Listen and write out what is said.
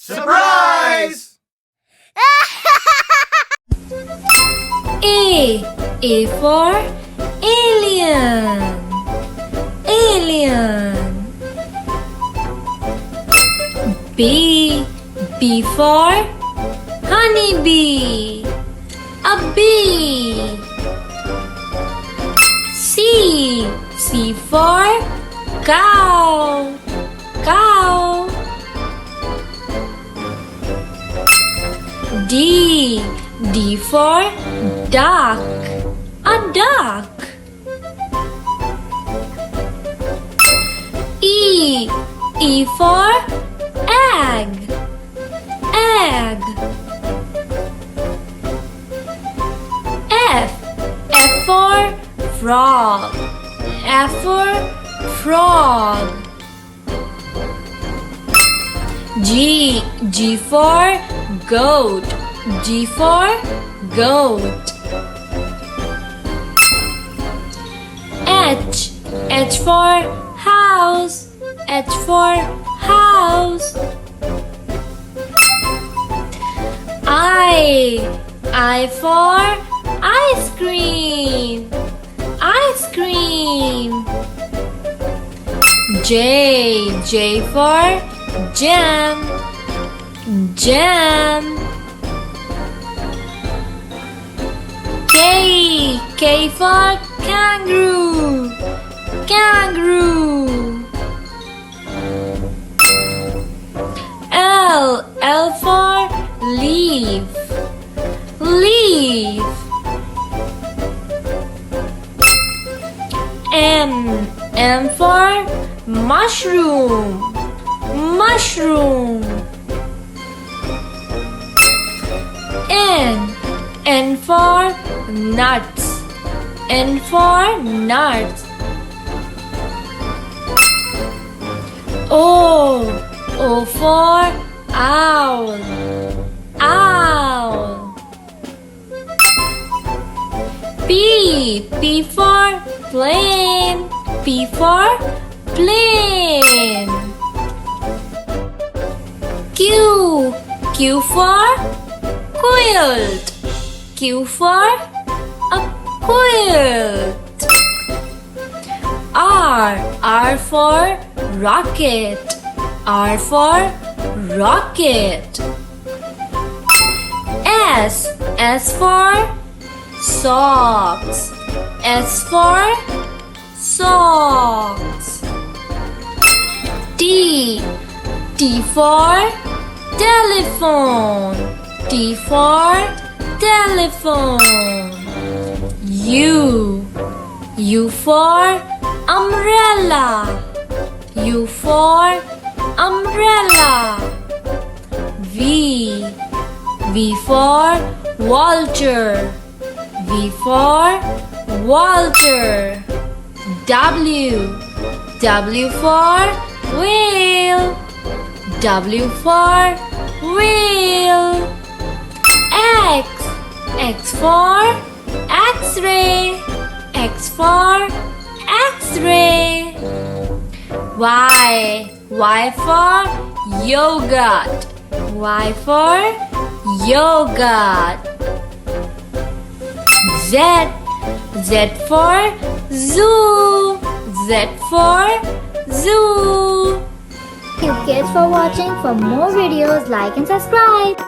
Surprise! A for alien. Alien. B for honeybee. A bee. C for cow. Cow. D for duck. A duck. E for egg. Egg. F for frog. F for frog. G for goat. G for goat. H for house. H for house. I for ice cream. Ice cream. J for jam. Jam. K for kangaroo. Kangaroo. L for leaf. Leaf. M for mushroom. Mushroom. N for nuts. N for nuts. O for owl. Owl. P for plane. P for plane. Q for quilt. Q for a quilt. R for rocket. R for rocket. S for socks. S for socks. T for telephone. T for telephone. U for umbrella. U for umbrella. V for vulture. V for vulture. W for whale. W for whale. X for X-ray. X for X-ray. Y for yogurt. Y for yogurt. Z for zoo. Z for zoo. Thank you kids for watching. For more videos, like and subscribe.